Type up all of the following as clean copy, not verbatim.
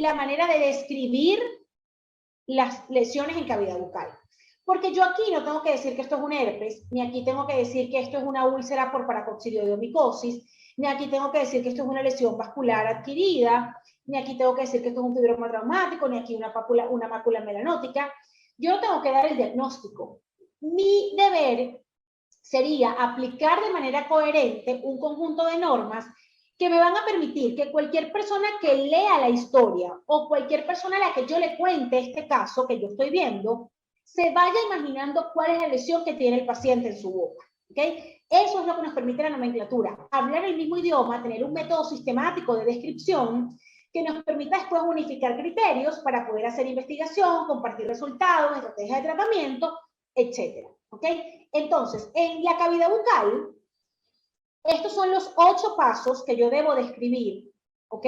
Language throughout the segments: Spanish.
la manera de describir las lesiones en cavidad bucal. Porque yo aquí no tengo que decir que esto es un herpes, ni aquí tengo que decir que esto es una úlcera por paracoccidioidomicosis, ni aquí tengo que decir que esto es una lesión vascular adquirida, ni aquí tengo que decir que esto es un fibroma traumático, ni aquí una mácula melanótica. Yo no tengo que dar el diagnóstico. Mi deber sería aplicar de manera coherente un conjunto de normas que me van a permitir que cualquier persona que lea la historia o cualquier persona a la que yo le cuente este caso que yo estoy viendo, se vaya imaginando cuál es la lesión que tiene el paciente en su boca. ¿Okay? Eso es lo que nos permite la nomenclatura, hablar el mismo idioma, tener un método sistemático de descripción que nos permita después unificar criterios para poder hacer investigación, compartir resultados, estrategias de tratamiento, etc. ¿Okay? Entonces, en la cavidad bucal, estos son los 8 pasos que yo debo describir, ¿ok?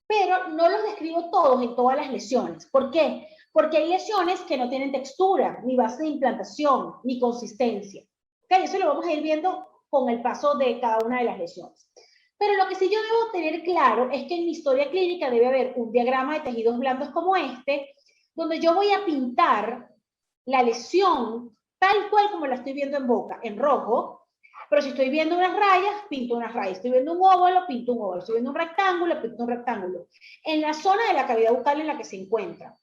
Pero no los describo todos en todas las lesiones. ¿Por qué? Porque hay lesiones que no tienen textura, ni base de implantación, ni consistencia. ¿Ok? Eso lo vamos a ir viendo con el paso de cada una de las lesiones. Pero lo que sí yo debo tener claro es que en mi historia clínica debe haber un diagrama de tejidos blandos como este, donde yo voy a pintar la lesión tal cual como la estoy viendo en boca, en rojo. Pero si estoy viendo unas rayas, pinto unas rayas. Estoy viendo un óvalo, pinto un óvalo. Estoy viendo un rectángulo, pinto un rectángulo. En la zona de la cavidad bucal en la que se encuentra.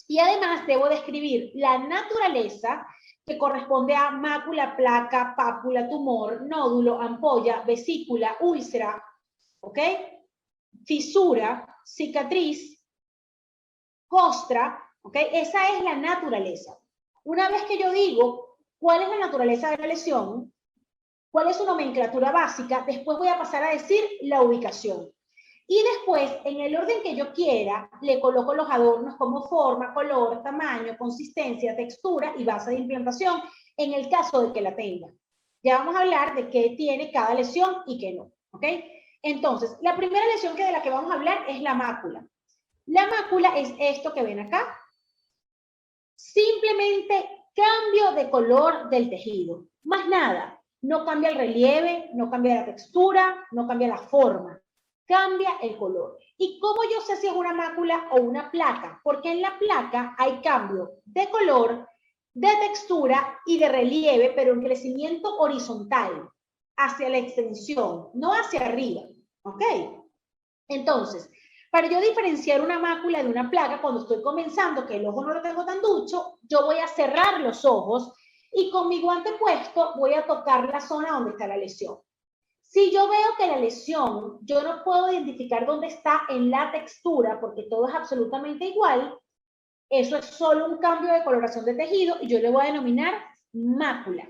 Y además debo describir la naturaleza que corresponde a mácula, placa, pápula, tumor, nódulo, ampolla, vesícula, úlcera, ¿ok? Fisura, cicatriz, costra, ¿ok? Esa es la naturaleza. Una vez que yo digo cuál es la naturaleza de la lesión, cuál es su nomenclatura básica, después voy a pasar a decir la ubicación. Y después, en el orden que yo quiera, le coloco los adornos como forma, color, tamaño, consistencia, textura y base de implantación, en el caso de que la tenga. Ya vamos a hablar de qué tiene cada lesión y qué no, ¿ok? Entonces, la primera lesión de la que vamos a hablar es la mácula. La mácula es esto que ven acá. Simplemente cambio de color del tejido, más nada. No cambia el relieve, no cambia la textura, no cambia la forma, cambia el color. ¿Y cómo yo sé si es una mácula o una placa? Porque en la placa hay cambio de color, de textura y de relieve, pero en crecimiento horizontal, hacia la extensión, no hacia arriba, ¿ok? Entonces, para yo diferenciar una mácula de una placa, cuando estoy comenzando, que el ojo no lo tengo tan ducho, yo voy a cerrar los ojos y con mi guante puesto voy a tocar la zona donde está la lesión. Si yo veo que la lesión, yo no puedo identificar dónde está en la textura, porque todo es absolutamente igual, eso es solo un cambio de coloración de tejido y yo le voy a denominar mácula.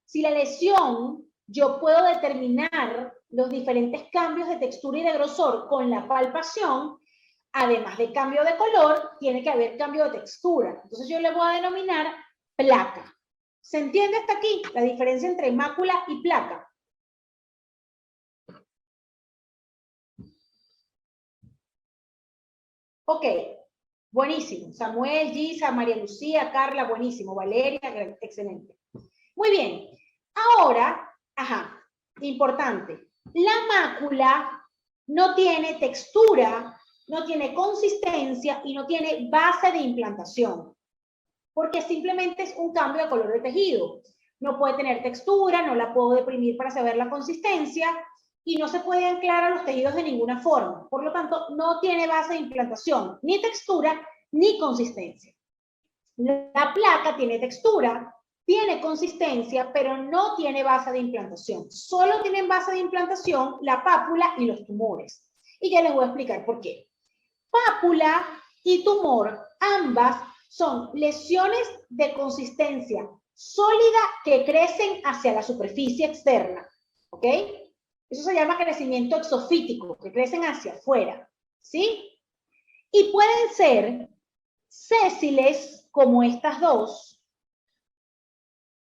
Si la lesión, yo puedo determinar los diferentes cambios de textura y de grosor con la palpación, además de cambio de color, tiene que haber cambio de textura. Entonces yo le voy a denominar placa. ¿Se entiende hasta aquí la diferencia entre mácula y placa? Ok, buenísimo. Samuel, Gisa, María Lucía, Carla, buenísimo. Valeria, excelente. Muy bien. Ahora, importante. La mácula no tiene textura, no tiene consistencia y no tiene base de implantación, porque simplemente es un cambio de color de tejido. No puede tener textura, no la puedo deprimir para saber la consistencia y no se puede anclar a los tejidos de ninguna forma. Por lo tanto, no tiene base de implantación, ni textura, ni consistencia. La placa tiene textura, tiene consistencia, pero no tiene base de implantación. Solo tienen base de implantación la pápula y los tumores. Y ya les voy a explicar por qué. Pápula y tumor, ambas son lesiones de consistencia sólida que crecen hacia la superficie externa. ¿Ok? Eso se llama crecimiento exofítico, que crecen hacia afuera. ¿Sí? Y pueden ser sésiles, como estas dos,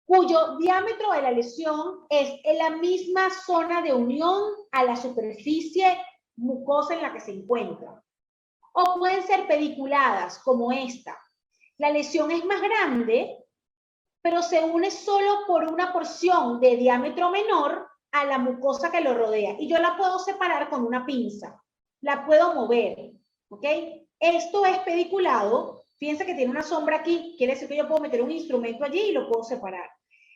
cuyo diámetro de la lesión es en la misma zona de unión a la superficie mucosa en la que se encuentra. O pueden ser pediculadas, como esta. La lesión es más grande, pero se une solo por una porción de diámetro menor a la mucosa que lo rodea. Y yo la puedo separar con una pinza. La puedo mover. ¿ok? Esto es pediculado. Fíjense que tiene una sombra aquí, quiere decir que yo puedo meter un instrumento allí y lo puedo separar.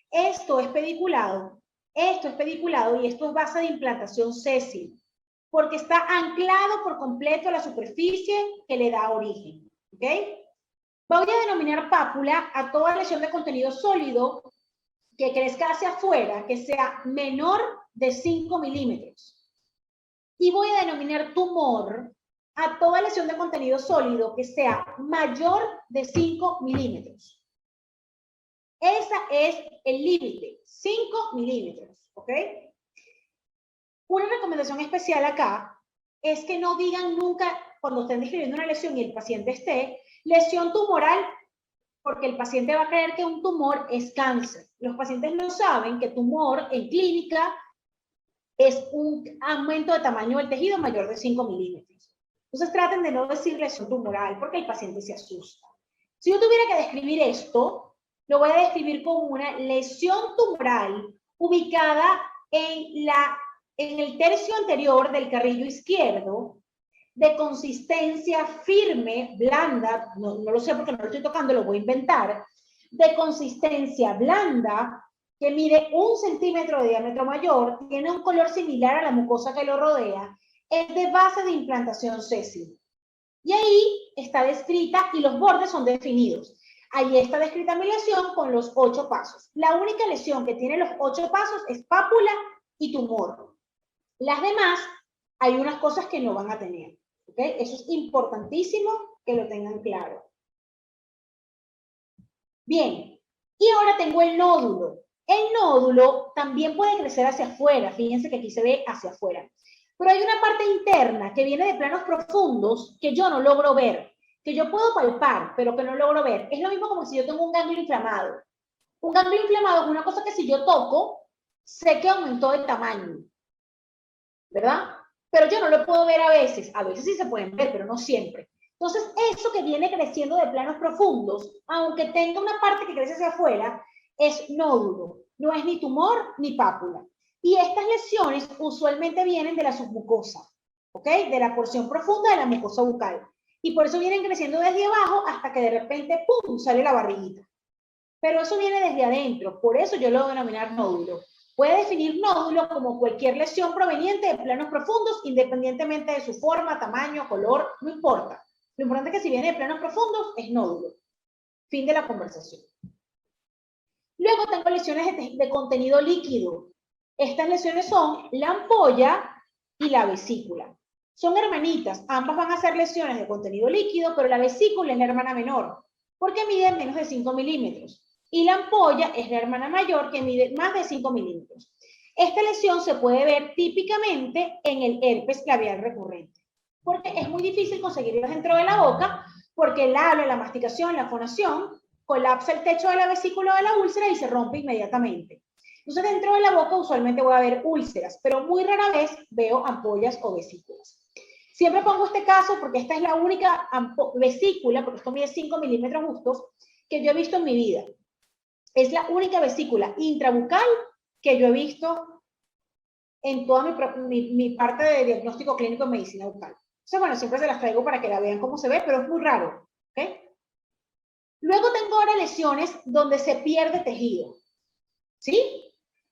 Esto es pediculado y esto es base de implantación sésil, porque está anclado por completo a la superficie que le da origen, ¿ok? Voy a denominar pápula a toda lesión de contenido sólido que crezca hacia afuera, que sea menor de 5 milímetros. Y voy a denominar tumor a toda lesión de contenido sólido que sea mayor de 5 milímetros. Ese es el límite, 5 milímetros, ¿ok? Una recomendación especial acá es que no digan nunca, cuando estén describiendo una lesión y el paciente esté, lesión tumoral, porque el paciente va a creer que un tumor es cáncer. Los pacientes no saben que tumor en clínica es un aumento de tamaño del tejido mayor de 5 milímetros. Entonces traten de no decir lesión tumoral porque el paciente se asusta. Si yo tuviera que describir esto, lo voy a describir como una lesión tumoral ubicada en el tercio anterior del carrillo izquierdo, de consistencia firme, blanda, no lo sé porque no lo estoy tocando, lo voy a inventar, de consistencia blanda, que mide 1 centímetro de diámetro mayor, tiene un color similar a la mucosa que lo rodea, es de base de implantación sésil. Y ahí está descrita y los bordes son definidos. Ahí está descrita mi lesión con los 8 pasos. La única lesión que tiene los 8 pasos es pápula y tumor. Las demás, hay unas cosas que no van a tener. ¿Okay? Eso es importantísimo que lo tengan claro. Bien, y ahora tengo el nódulo. El nódulo también puede crecer hacia afuera. Fíjense que aquí se ve hacia afuera. Pero hay una parte interna que viene de planos profundos que yo no logro ver, que yo puedo palpar, pero que no logro ver. Es lo mismo como si yo tengo un ganglio inflamado. Un ganglio inflamado es una cosa que si yo toco, sé que aumentó de tamaño, ¿verdad? Pero yo no lo puedo ver a veces sí se pueden ver, pero no siempre. Entonces, eso que viene creciendo de planos profundos, aunque tenga una parte que crece hacia afuera, es nódulo, no es ni tumor ni pápula. Y estas lesiones usualmente vienen de la submucosa, ¿ok? De la porción profunda de la mucosa bucal. Y por eso vienen creciendo desde abajo hasta que de repente, ¡pum!, sale la barriguita. Pero eso viene desde adentro, por eso yo lo voy a denominar nódulo. Puede definir nódulo como cualquier lesión proveniente de planos profundos, independientemente de su forma, tamaño, color, no importa. Lo importante es que si viene de planos profundos, es nódulo. Fin de la conversación. Luego tengo lesiones de contenido líquido. Estas lesiones son la ampolla y la vesícula. Son hermanitas, ambas van a ser lesiones de contenido líquido, pero la vesícula es la hermana menor, porque mide menos de 5 milímetros. Y la ampolla es la hermana mayor, que mide más de 5 milímetros. Esta lesión se puede ver típicamente en el herpes labial recurrente, porque es muy difícil conseguirlos dentro de la boca, porque el habla, la masticación, la fonación, colapsa el techo de la vesícula o de la úlcera y se rompe inmediatamente. Entonces, dentro de la boca usualmente voy a ver úlceras, pero muy rara vez veo ampollas o vesículas. Siempre pongo este caso porque esta es la única vesícula, porque esto mide 5 milímetros justos, que yo he visto en mi vida. Es la única vesícula intrabucal que yo he visto en toda mi parte de diagnóstico clínico en medicina bucal. Entonces, bueno, siempre se las traigo para que la vean cómo se ve, pero es muy raro. ¿Okay? Luego tengo ahora lesiones donde se pierde tejido. ¿Sí?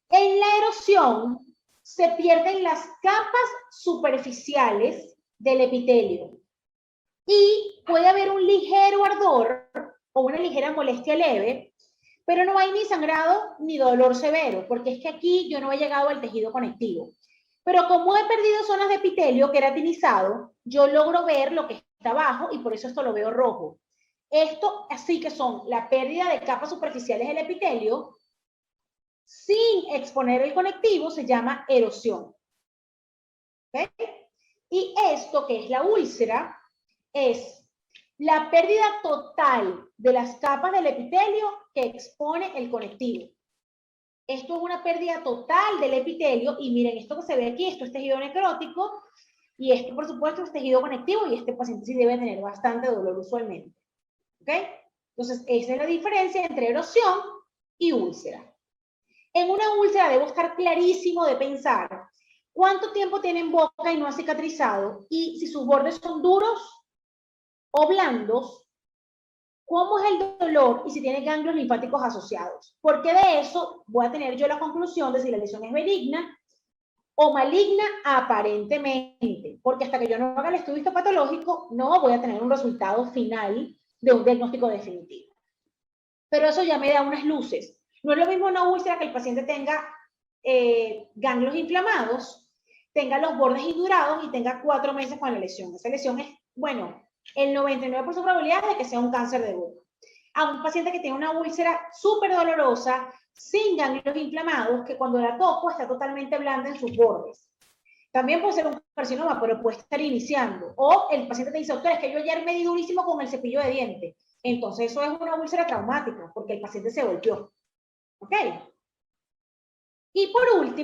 En la erosión se pierden las capas superficiales del epitelio y puede haber un ligero ardor o una ligera molestia leve, pero no hay ni sangrado ni dolor severo, porque es que aquí yo no he llegado al tejido conectivo. Pero como he perdido zonas de epitelio queratinizado, yo logro ver lo que está abajo y por eso esto lo veo rojo. Esto así que son la pérdida de capas superficiales del epitelio sin exponer el conectivo, se llama erosión. ¿Okay? Y esto, que es la úlcera, es la pérdida total de las capas del epitelio que expone el conectivo. Esto es una pérdida total del epitelio y miren, esto que se ve aquí, esto es tejido necrótico y esto, por supuesto, es tejido conectivo y este paciente sí debe tener bastante dolor usualmente. ¿Ok? Entonces, esa es la diferencia entre erosión y úlcera. En una úlcera debo estar clarísimo de pensar cuánto tiempo tiene en boca y no ha cicatrizado y si sus bordes son duros o blandos, cómo es el dolor y si tiene ganglios linfáticos asociados. Porque de eso voy a tener yo la conclusión de si la lesión es benigna o maligna aparentemente. Porque hasta que yo no haga el estudio histopatológico, no voy a tener un resultado final de un diagnóstico definitivo. Pero eso ya me da unas luces. No es lo mismo una úlcera que el paciente tenga ganglios inflamados, tenga los bordes indurados y tenga 4 meses con la lesión. Esa lesión es, bueno, el 99% de probabilidad de que sea un cáncer de boca. A un paciente que tiene una úlcera súper dolorosa, sin ganglios inflamados, que cuando la toco está totalmente blanda en sus bordes. También puede ser un carcinoma, pero puede estar iniciando. O el paciente te dice, doctor, es que yo ayer me di durísimo con el cepillo de dientes. Entonces eso es una úlcera traumática, porque el paciente se golpeó. ¿Ok? Y por último,